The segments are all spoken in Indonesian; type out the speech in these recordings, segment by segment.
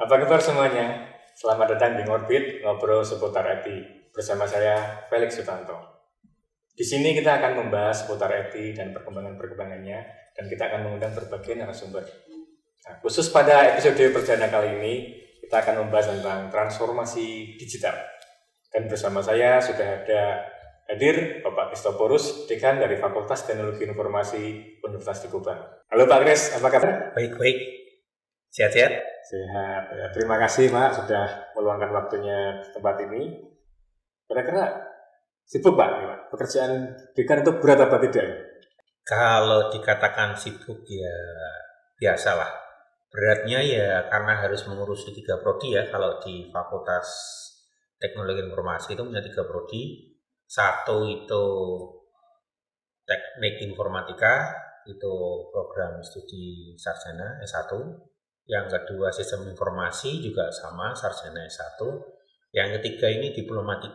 Apa kabar semuanya? Selamat datang di Ngorbit, ngobrol seputar IT. Bersama saya, Felix Sutanto. Di sini kita akan membahas seputar IT dan perkembangan-perkembangannya, dan kita akan mengundang berbagai narasumber. Nah, khusus pada episode perdana kali ini, kita akan membahas tentang transformasi digital. Dan bersama saya sudah hadir Bapak Kristoporus, Dekan dari Fakultas Teknologi Informasi Universitas di Kubang. Halo Pak Kris, apa kabar? Baik. Sehat-sehat? Sehat. Ya, terima kasih Pak sudah meluangkan waktunya di tempat ini. Kira-kira sibuk Pak? Pekerjaan dekan itu berat apa tidak? Kalau dikatakan sibuk ya biasalah. Beratnya ya karena harus mengurusi 3 prodi ya. Kalau di Fakultas Teknologi Informasi itu punya 3 prodi. Satu itu Teknik Informatika, itu program studi sarjana S1. Yang kedua Sistem Informasi juga sama, sarjana S1. Yang ketiga ini Diploma 3,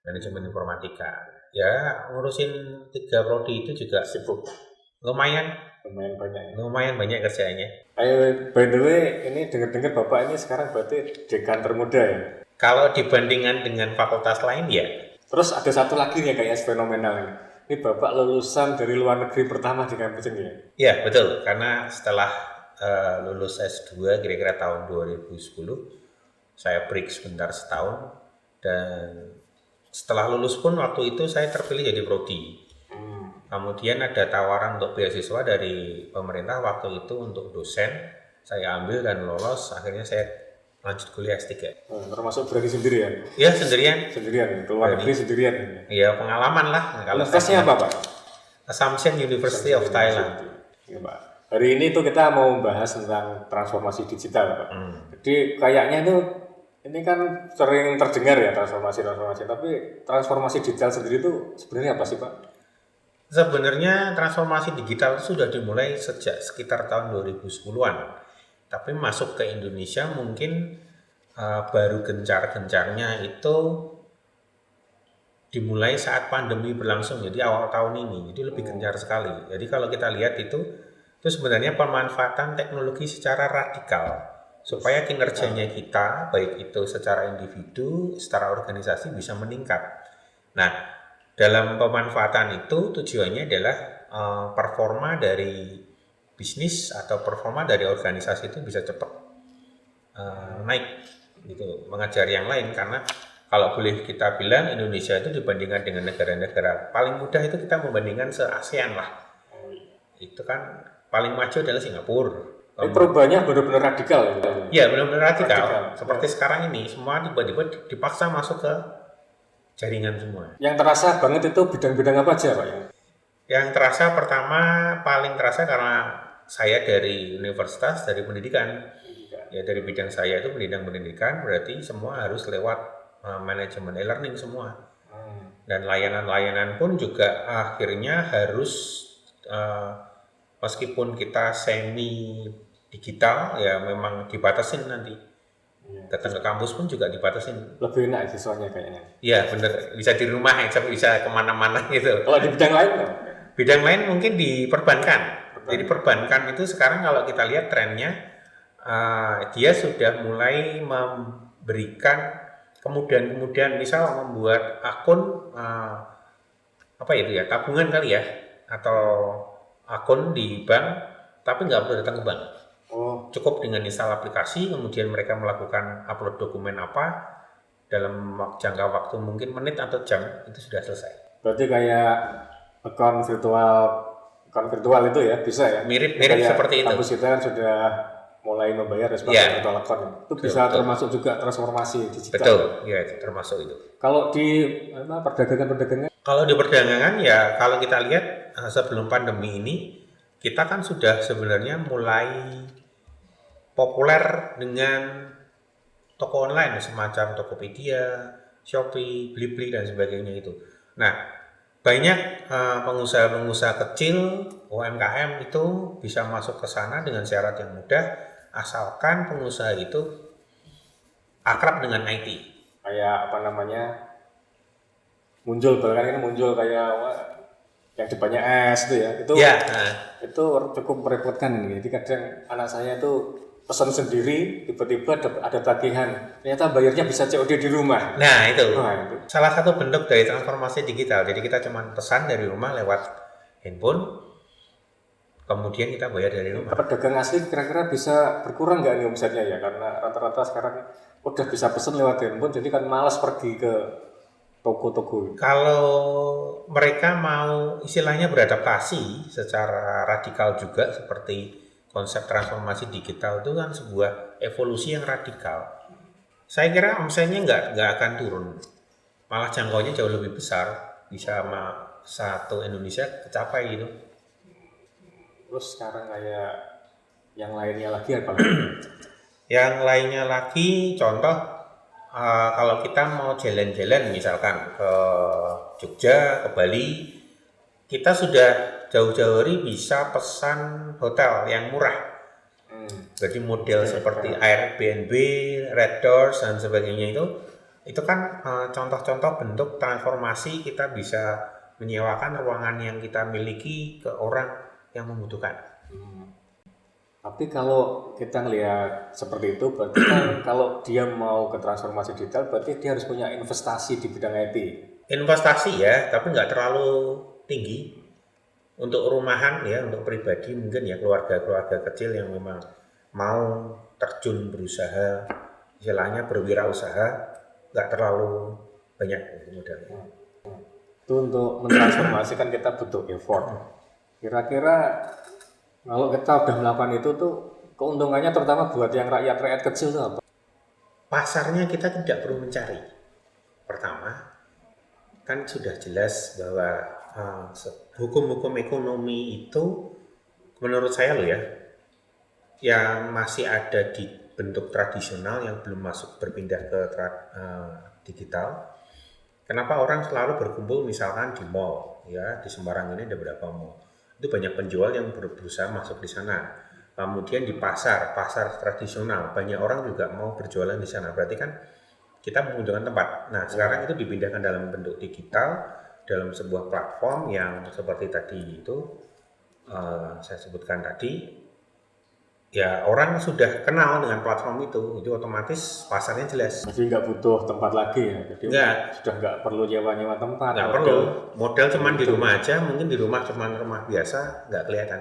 Manajemen Informatika. Ya, ngurusin 3 prodi itu juga Sibuk. lumayan banyak kerjaannya. By the way, ini dengar-dengar Bapak ini sekarang berarti dekan termuda ya? Kalau dibandingkan dengan fakultas lain ya. Terus ada satu lagi nih kayaknya fenomenal ini. Ini Bapak lulusan dari luar negeri pertama di kampus ini ya? Ya, betul. Karena setelah lulus S2 kira-kira tahun 2010, saya break sebentar setahun, dan setelah lulus pun waktu itu saya terpilih jadi prodi. Kemudian ada tawaran untuk beasiswa dari pemerintah waktu itu untuk dosen. Saya ambil dan lolos, akhirnya saya lanjut kuliah S3. Termasuk berarti sendirian? Ya, sendirian. Sendirian, keluar negeri sendirian? Iya, pengalaman lah. Universitasnya apa Pak? Assumption University of Thailand. Ya, Pak. Hari ini tuh kita mau membahas tentang transformasi digital Pak. Jadi kayaknya itu ini kan sering terdengar ya transformasi, tapi transformasi digital sendiri itu sebenarnya apa sih Pak? Sebenarnya transformasi digital sudah dimulai sejak sekitar tahun 2010-an. Tapi masuk ke Indonesia mungkin baru gencar-gencarnya itu dimulai saat pandemi berlangsung, jadi awal tahun ini. Jadi lebih gencar sekali. Jadi kalau kita lihat itu sebenarnya pemanfaatan teknologi secara radikal supaya kinerjanya kita, baik itu secara individu, secara organisasi bisa meningkat. Nah, dalam pemanfaatan itu tujuannya adalah performa dari bisnis atau performa dari organisasi itu bisa cepat naik, gitu, mengajar yang lain. Karena kalau boleh kita bilang Indonesia itu dibandingkan dengan negara-negara paling mudah itu kita membandingkan se-ASEAN lah. Itu kan paling maju adalah Singapura. Perubahannya benar-benar radikal ya? Iya, benar-benar radikal. Seperti sekarang ini semua tiba-tiba dipaksa masuk ke jaringan semua. Yang terasa banget itu bidang-bidang apa aja Pak? Yang terasa pertama, paling terasa karena saya dari universitas, dari pendidikan. Ya, dari bidang saya itu pendidikan, berarti semua harus lewat manajemen e-learning semua. Dan layanan-layanan pun juga akhirnya harus meskipun kita semi digital ya memang dibatasin nanti. Datang ke kampus pun juga dibatasin. Lebih enak siswanya kayaknya. Iya bener, bisa di rumah ya, bisa kemana-mana gitu. Kalau di bidang lain? Bidang lain mungkin di perbankan. Jadi perbankan itu sekarang kalau kita lihat trennya, dia sudah mulai memberikan kemudahan-kemudahan, misal membuat akun apa itu ya, tabungan kali ya, atau akun di bank, tapi nggak perlu datang ke bank. Cukup dengan install aplikasi, kemudian mereka melakukan upload dokumen apa, dalam jangka waktu mungkin menit atau jam, itu sudah selesai. Berarti kayak akun virtual itu ya, bisa ya? Mirip seperti itu. Kampus kita kan sudah mulai membayar sebagai virtual account. Itu bisa termasuk juga transformasi digital. Betul, ya termasuk itu. Kalau di perdagangan? Kalau di perdagangan ya, kalau kita lihat sebelum pandemi ini, kita kan sudah sebenarnya mulai populer dengan toko online semacam Tokopedia, Shopee, Blibli dan sebagainya itu. Nah, banyak pengusaha-pengusaha kecil, UMKM itu bisa masuk ke sana dengan syarat yang mudah, asalkan pengusaha itu akrab dengan IT. Kayak apa namanya? Muncul kayak yang depannya S itu ya. Itu cukup merepotkan ini. Jadi kadang anak saya itu pesan sendiri, tiba-tiba ada tagihan, ternyata bayarnya bisa COD di rumah. Nah itu Nah, itu. salah satu bentuk dari transformasi digital. Jadi kita cuma pesan dari rumah lewat handphone, kemudian kita bayar dari rumah. Pedagang asli kira-kira bisa berkurang nggak nih omsetnya ya? Karena rata-rata sekarang udah bisa pesan lewat handphone, jadi kan malas pergi ke toko-toko. Kalau mereka mau istilahnya beradaptasi secara radikal juga seperti konsep transformasi digital itu kan sebuah evolusi yang radikal. Saya kira omsetnya nggak akan turun, malah jangkauannya jauh lebih besar, bisa sama satu Indonesia kecapai gitu. Terus sekarang kayak yang lainnya lagi apa? Yang lainnya lagi contoh kalau kita mau jalan-jalan misalkan ke Jogja, ke Bali, kita sudah jauh-jauh hari bisa pesan hotel yang murah. Jadi model seperti Airbnb, Red Doors dan sebagainya itu kan contoh-contoh bentuk transformasi kita bisa menyewakan ruangan yang kita miliki ke orang yang membutuhkan. Tapi kalau kita ngelihat seperti itu, berarti kan kalau dia mau ke transformasi digital, berarti dia harus punya investasi di bidang IT. Investasi ya, tapi nggak terlalu tinggi. Untuk rumahan ya, untuk pribadi mungkin ya keluarga-keluarga kecil yang memang mau terjun berusaha, istilahnya berwirausaha, nggak terlalu banyak modalnya. Itu untuk mentransformasi kan kita butuh effort. Kira-kira kalau kita udah melakukan itu tuh keuntungannya terutama buat yang rakyat kecil tuh apa? Pasarnya kita tidak perlu mencari. Pertama, kan sudah jelas bahwa hukum-hukum ekonomi itu menurut saya loh ya, yang masih ada di bentuk tradisional yang belum masuk berpindah ke digital. Kenapa orang selalu berkumpul misalkan di mall ya, di Semarang ini ada beberapa mall. Itu banyak penjual yang berusaha masuk di sana. Kemudian di pasar tradisional banyak orang juga mau berjualan di sana. Berarti kan kita membutuhkan tempat. Nah, sekarang itu dipindahkan dalam bentuk digital dalam sebuah platform yang seperti tadi itu saya sebutkan tadi. Ya orang sudah kenal dengan platform itu otomatis pasarnya jelas. Jadi nggak butuh tempat lagi ya. Jadi sudah nggak perlu nyewa tempat. Nggak perlu. Modal cuman di rumah aja, mungkin di rumah cuman rumah biasa nggak kelihatan.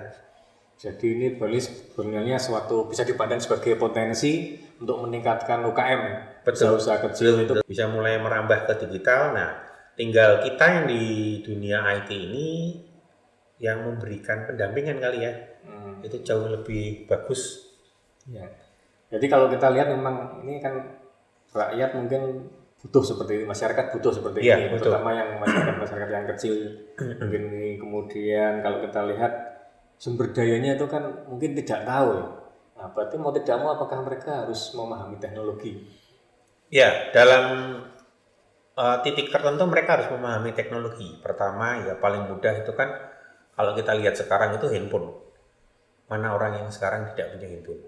Jadi ini sebenarnya suatu bisa dipandang sebagai potensi untuk meningkatkan UKM ya. Betul. Usaha kecil itu bisa mulai merambah ke digital. Nah, tinggal kita yang di dunia IT ini yang memberikan pendampingan kali ya. Itu jauh lebih bagus. Ya. Jadi kalau kita lihat memang ini kan rakyat mungkin butuh seperti ini, masyarakat butuh seperti ini, betul. Terutama yang masyarakat yang kecil mungkin ini. Kemudian kalau kita lihat sumber dayanya itu kan mungkin tidak tahu ya. Nah, berarti mau tidak mau apakah mereka harus memahami teknologi? Ya, dalam titik tertentu mereka harus memahami teknologi. Pertama ya paling mudah itu kan kalau kita lihat sekarang itu handphone. Mana orang yang sekarang tidak punya handphone?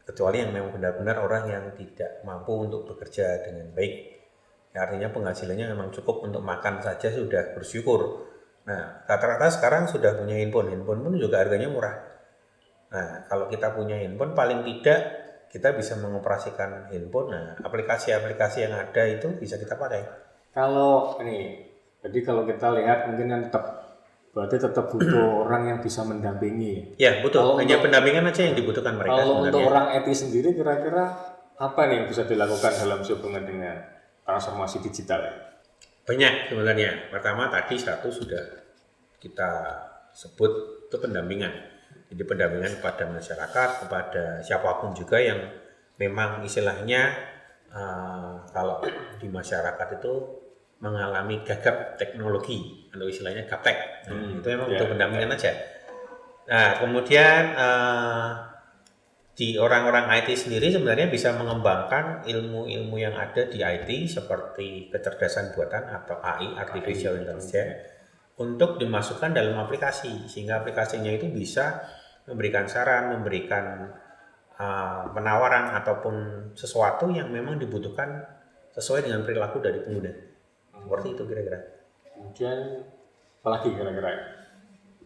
Kecuali yang memang benar-benar orang yang tidak mampu untuk bekerja dengan baik. Ya, artinya penghasilannya memang cukup untuk makan saja sudah bersyukur. Nah, rata-rata sekarang sudah punya handphone pun juga harganya murah. Nah, kalau kita punya handphone paling tidak kita bisa mengoperasikan handphone. Nah, aplikasi-aplikasi yang ada itu bisa kita pakai. Kalau ini, jadi kalau kita lihat mungkin kan berarti tetap butuh orang yang bisa mendampingi. Ya, betul. Hanya pendampingan aja yang dibutuhkan mereka. Kalau untuk orang IT sendiri kira-kira apa nih yang bisa dilakukan dalam hubungan dengan transformasi digital? Banyak sebenarnya. Pertama tadi satu sudah kita sebut itu pendampingan. Jadi pendampingan kepada masyarakat, kepada siapapun juga yang memang istilahnya kalau di masyarakat itu mengalami gagap teknologi atau istilahnya gaptek. Itu memang untuk pendampingan aja. Nah, kemudian di orang-orang IT sendiri sebenarnya bisa mengembangkan ilmu-ilmu yang ada di IT seperti kecerdasan buatan atau AI, Artificial Intelligence, untuk dimasukkan dalam aplikasi sehingga aplikasinya itu bisa memberikan saran, memberikan penawaran ataupun sesuatu yang memang dibutuhkan sesuai dengan perilaku dari pengguna. Seperti itu kira-kira. Kemudian apalagi kira-kira?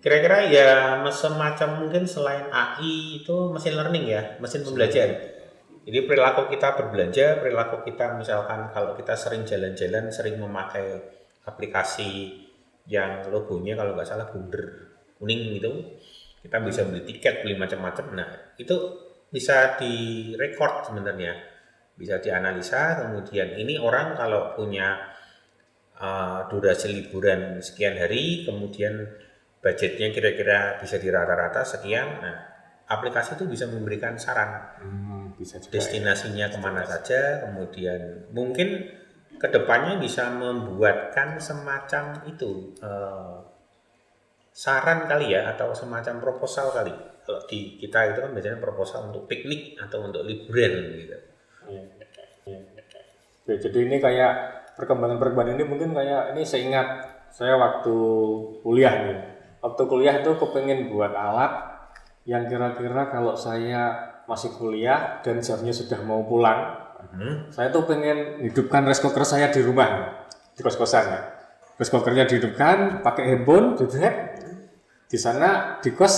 Kira-kira ya semacam mungkin selain AI itu mesin learning ya, mesin pembelajar. Jadi perilaku kita berbelanja, perilaku kita misalkan kalau kita sering jalan-jalan, sering memakai aplikasi yang logonya kalau nggak salah bunder kuning gitu, kita bisa beli tiket, beli macam-macam. Nah itu bisa direkord sebenarnya, bisa dianalisa. Kemudian ini orang kalau punya durasi liburan sekian hari, kemudian budgetnya kira-kira bisa di rata-rata sekian. Nah, aplikasi itu bisa memberikan saran Bisa juga destinasinya kemana saja, kemudian mungkin kedepannya bisa membuatkan semacam itu saran kali ya, atau semacam proposal kali. Kalau di kita itu kan biasanya proposal untuk piknik atau untuk liburan gitu. Iya. Oke, jadi ini kayak perkembangan-perkembangan ini mungkin kayak ini seingat saya waktu kuliah nih. Waktu kuliah itu kepengen buat alat yang kira-kira kalau saya masih kuliah dan jamnya sudah mau pulang, saya tuh pengen hidupkan rice cooker saya di rumah, di kos-kosan ya. Rice cookernya dihidupkan, pakai handphone, jebret. Di sana di kos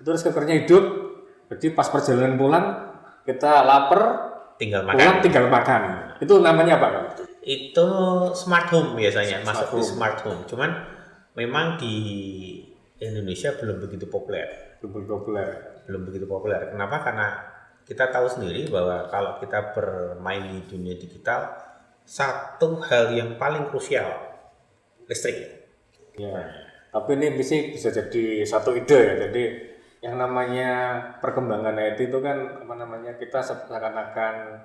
itu rice cookernya hidup. Jadi pas perjalanan pulang kita lapar, Tinggal makan. pulang tinggal makan. Itu namanya apa kan? Itu smart home biasanya, masuk di home. smart home. Cuman memang di Indonesia belum begitu populer. Belum begitu populer. Kenapa? Karena kita tahu sendiri bahwa kalau kita bermain di dunia digital, satu hal yang paling krusial, listrik. Ya. Tapi ini bisa jadi satu ide ya. Jadi yang namanya perkembangan IT itu kan apa namanya, kita seakan-akan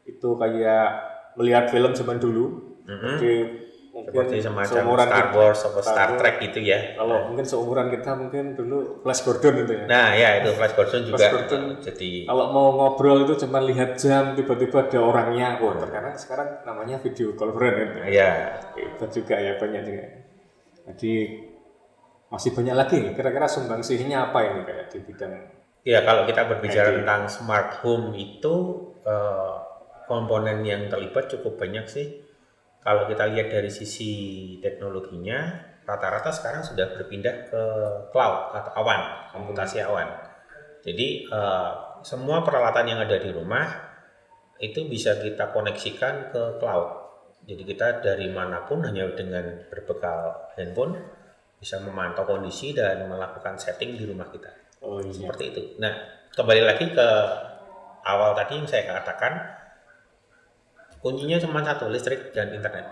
itu kayak melihat film zaman dulu. Jadi mungkin Seperti semacam seumuran Star kita- Wars atau Star Trek gitu ya. Kalau mungkin seumuran kita mungkin dulu Flash Gordon itu ya. Nah ya itu Flash Gordon juga. Flash Gordon. Jadi Kalau mau ngobrol itu cuma lihat jam, tiba-tiba ada orangnya. Wah, terkadang sekarang namanya video conference ya. ya Itu juga ya, banyak juga. Jadi masih banyak lagi nih, kira-kira sumbangsihnya apa ini kayak di bidang ya kalau kita berbicara tentang smart home itu komponen yang terlibat cukup banyak sih. Kalau kita lihat dari sisi teknologinya, rata-rata sekarang sudah berpindah ke cloud atau awan, komputasi awan. Jadi semua peralatan yang ada di rumah itu bisa kita koneksikan ke cloud. Jadi kita dari manapun hanya dengan berbekal handphone bisa memantau kondisi dan melakukan setting di rumah kita. Seperti itu. Nah, kembali lagi ke awal tadi yang saya katakan, kuncinya cuma satu, listrik dan internet.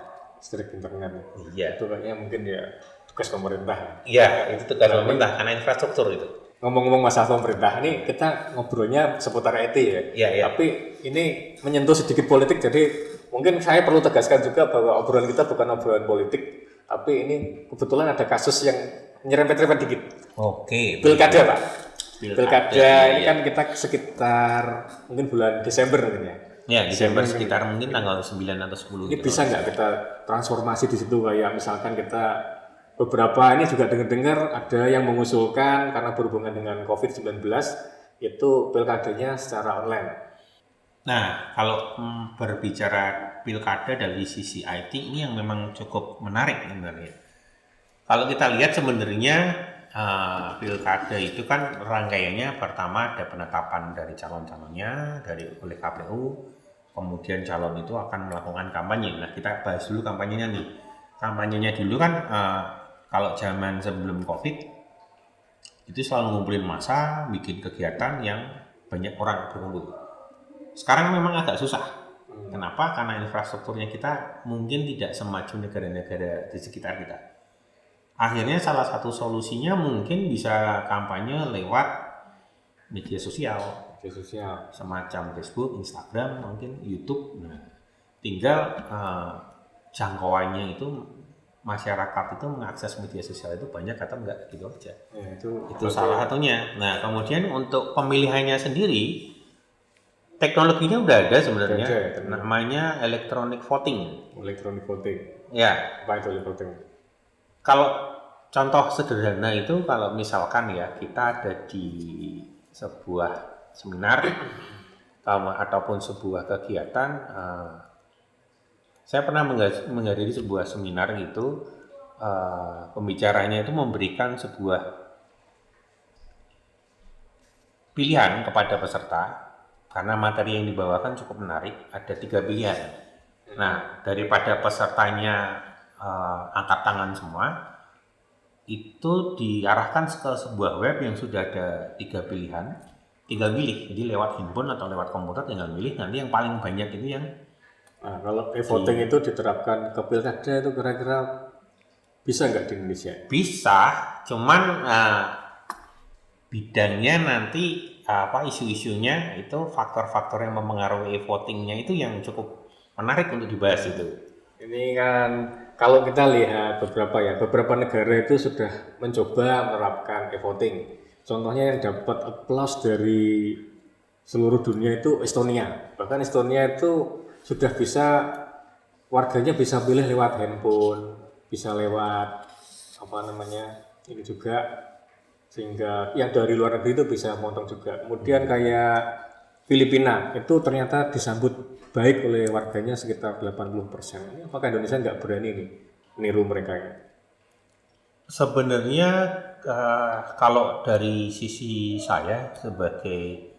listrik internet. Iya. Itu kayaknya mungkin ya tugas pemerintah. Iya, itu tugas pemerintah karena infrastruktur itu. Ngomong-ngomong masalah pemerintah, ini kita ngobrolnya seputar IT ya. Iya, iya. Tapi ini menyentuh sedikit politik, jadi mungkin saya perlu tegaskan juga bahwa obrolan kita bukan obrolan politik, tapi ini kebetulan ada kasus yang nyerempet-nyerempet dikit. Oke. Pilkada, Pak. Pilkada ini iya. kan kita sekitar mungkin bulan Desember mungkin ya. Ya, Desember sekitar mungkin tanggal 9 atau 10 Ini gitu. bisa nggak kita transformasi di situ, kayak misalkan kita beberapa ini juga dengar-dengar ada yang mengusulkan karena berhubungan dengan COVID-19 itu pilkadanya secara online. Nah, kalau berbicara pilkada dari sisi IT ini yang memang cukup menarik sebenarnya. Kalau kita lihat sebenarnya pilkada itu kan rangkaiannya pertama ada penetapan dari calon-calonnya oleh KPU, kemudian calon itu akan melakukan kampanye. Nah, kita bahas dulu kampanyenya nih. Kampanyenya dulu kan kalau zaman sebelum COVID itu selalu ngumpulin massa, bikin kegiatan yang banyak orang berkumpul. Sekarang memang agak susah. Kenapa? Karena infrastrukturnya kita mungkin tidak semaju negara-negara di sekitar kita. Akhirnya salah satu solusinya mungkin bisa kampanye lewat media sosial. Semacam Facebook, Instagram, mungkin YouTube. Nah, tinggal jangkauannya itu masyarakat itu mengakses media sosial itu banyak atau enggak gitu aja. Ya, itu salah satunya. Nah, kemudian untuk pemilihannya sendiri teknologinya udah ada sebenarnya. Namanya electronic voting. Electronic voting. Ya. Apa itu electronic voting? Kalau contoh sederhana itu kalau misalkan ya kita ada di sebuah seminar ataupun sebuah kegiatan, saya pernah menghadiri sebuah seminar gitu, pembicaranya itu memberikan sebuah pilihan kepada peserta karena materi yang dibawakan cukup menarik, ada 3 pilihan. Nah, daripada pesertanya angkat tangan semua, itu diarahkan ke sebuah web yang sudah ada 3 pilihan, tinggal pilih. Jadi lewat handphone atau lewat komputer tinggal pilih, nanti yang paling banyak itu yang Nah, kalau e-voting itu diterapkan ke pilkada itu kira-kira bisa nggak di Indonesia? bisa, cuman bidangnya nanti isu-isunya itu faktor-faktor yang mempengaruhi e-votingnya itu yang cukup menarik untuk dibahas itu. Ini kan kalau kita lihat beberapa negara itu sudah mencoba menerapkan e-voting. Contohnya yang dapat applause dari seluruh dunia itu Estonia. Bahkan Estonia itu sudah bisa, warganya bisa pilih lewat handphone, bisa lewat ini juga, sehingga yang dari luar negeri itu bisa motong juga. Kemudian kayak Filipina itu ternyata disambut baik oleh warganya sekitar 80%. Ini apakah Indonesia nggak berani nih niru mereka ya? Sebenarnya kalau dari sisi saya sebagai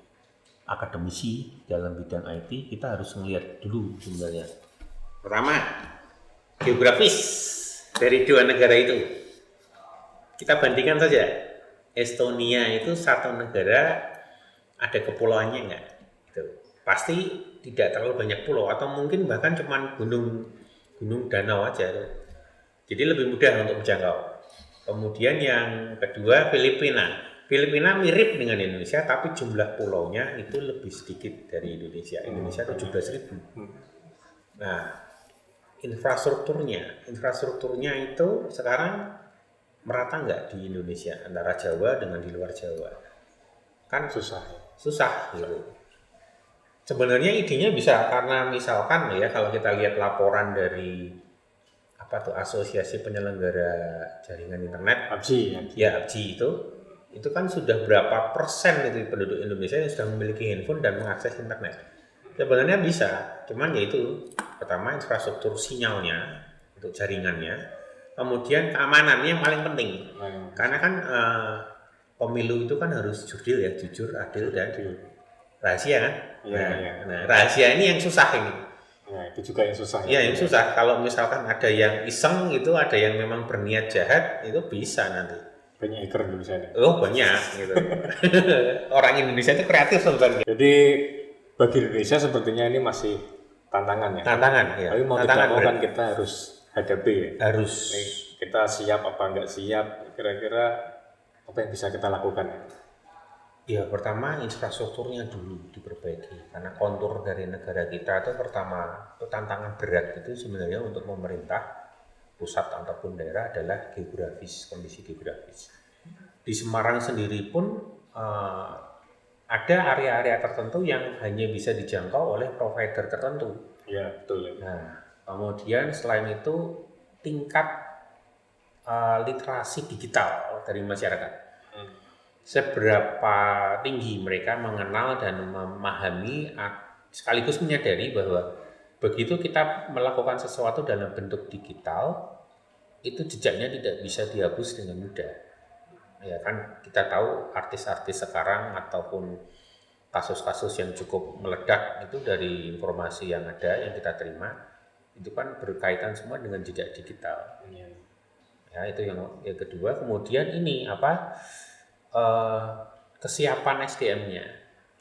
akademisi dalam bidang IT, kita harus melihat dulu sebenarnya. Pertama, geografis dari 2 negara itu. Kita bandingkan saja. Estonia itu satu negara, ada kepulauannya enggak? Gitu. Pasti tidak terlalu banyak pulau, atau mungkin bahkan cuma gunung danau aja. Jadi lebih mudah untuk menjangkau. Kemudian yang kedua, Filipina. Filipina mirip dengan Indonesia, tapi jumlah pulaunya itu lebih sedikit dari Indonesia. Indonesia 17.000. Nah, infrastrukturnya itu sekarang merata nggak di Indonesia antara Jawa dengan di luar Jawa? Kan susah gitu. Sebenarnya idenya bisa, karena misalkan ya kalau kita lihat laporan dari Asosiasi Penyelenggara Jaringan Internet, ABJI itu kan sudah berapa persen itu penduduk Indonesia yang sudah memiliki handphone dan mengakses internet. Sebenarnya bisa, cuman yaitu pertama infrastruktur sinyalnya untuk jaringannya, kemudian keamanannya yang paling penting. Karena kan pemilu itu kan harus jurdil ya, jujur, adil dan rahasia kan. Nah, rahasia ini yang susah ini. Nah, itu juga yang susah. Ya, yang susah. Kalau misalkan ada yang iseng itu, ada yang memang berniat jahat, itu bisa nanti. Banyak hacker Indonesia nih. Oh, banyak gitu. Orang Indonesia itu kreatif sebenarnya. Jadi bagi Indonesia sepertinya ini masih tantangan ya. Tantangan ya. Tapi mau tidak mau kan kita harus hadapi ya. Harus. Kita siap apa enggak siap, kira-kira apa yang bisa kita lakukan ya? Ya, pertama infrastrukturnya dulu diperbaiki, karena kontur dari negara kita itu pertama itu tantangan berat itu sebenarnya untuk pemerintah pusat ataupun daerah adalah kondisi geografis. Di Semarang sendiri pun ada area-area tertentu yang hanya bisa dijangkau oleh provider tertentu. Ya, betul. Nah, kemudian selain itu tingkat literasi digital dari masyarakat. Seberapa tinggi mereka mengenal dan memahami sekaligus menyadari bahwa begitu kita melakukan sesuatu dalam bentuk digital, itu jejaknya tidak bisa dihapus dengan mudah. Ya kan, kita tahu artis-artis sekarang ataupun kasus-kasus yang cukup meledak itu dari informasi yang ada yang kita terima, itu kan berkaitan semua dengan jejak digital. Ya, itu yang kedua. Kemudian ini kesiapan SDM-nya.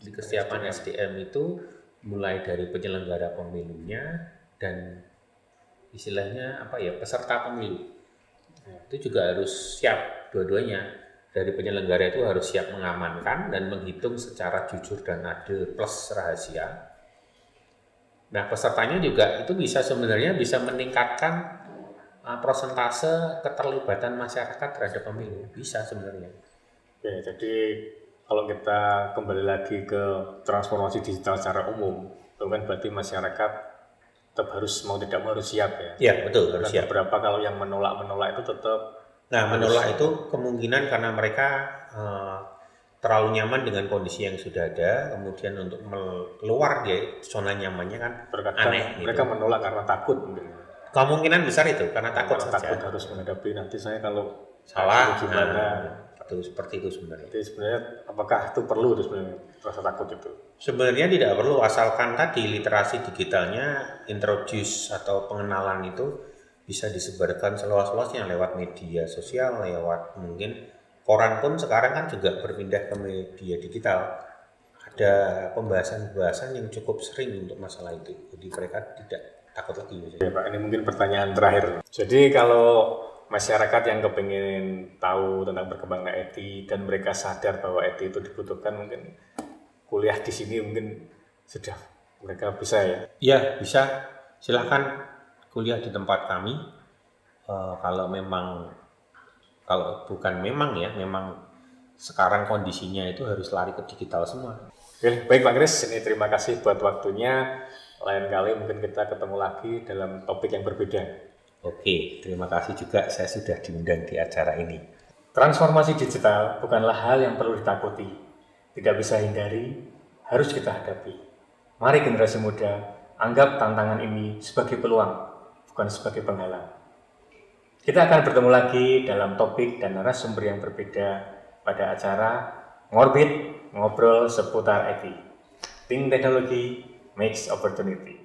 Di kesiapan SDM itu mulai dari penyelenggara pemilunya dan istilahnya peserta pemilu. Itu juga harus siap dua-duanya. Dari penyelenggara itu harus siap mengamankan dan menghitung secara jujur dan adil plus rahasia. Nah, pesertanya juga itu sebenarnya bisa meningkatkan persentase keterlibatan masyarakat terhadap pemilu. Bisa sebenarnya. Oke, jadi kalau kita kembali lagi ke transformasi digital secara umum, itu kan berarti masyarakat tetap harus mau tidak mau harus siap ya. Iya, betul, harus siap. Beberapa kalau yang menolak itu tetap. Nah, menolak itu kemungkinan karena mereka terlalu nyaman dengan kondisi yang sudah ada, kemudian untuk keluar dari zona nyamannya kan aneh. Mereka menolak karena takut mungkin. Kemungkinan besar itu karena takut Karena saja. takut harus menghadapi nanti saya kalau Salah gimana. itu seperti itu sebenarnya. Jadi sebenarnya apakah itu perlu itu sebenarnya rasa takut itu? Sebenarnya tidak perlu, asalkan tadi literasi digitalnya introduce atau pengenalan itu bisa disebarkan seluas-luasnya lewat media sosial, lewat mungkin koran pun sekarang kan juga berpindah ke media digital. Ada pembahasan-pembahasan yang cukup sering untuk masalah itu, jadi mereka tidak takut lagi. Ya Pak, ini mungkin pertanyaan terakhir. Jadi kalau masyarakat yang kepingin tahu tentang perkembangan IT dan mereka sadar bahwa IT itu dibutuhkan, mungkin kuliah di sini mungkin sudah mereka bisa ya. Ya bisa, silahkan kuliah di tempat kami. Kalau bukan memang ya, memang sekarang kondisinya itu harus lari ke digital semua. Oke, baik Pak Kris, ini terima kasih buat waktunya. Lain kali mungkin kita ketemu lagi dalam topik yang berbeda. Oke, terima kasih juga saya sudah diundang di acara ini. Transformasi digital bukanlah hal yang perlu ditakuti, tidak bisa hindari, harus kita hadapi. Mari generasi muda, anggap tantangan ini sebagai peluang, bukan sebagai penghalang. Kita akan bertemu lagi dalam topik dan narasumber yang berbeda pada acara Ngorbit, ngobrol seputar IT. Think Technology makes opportunity.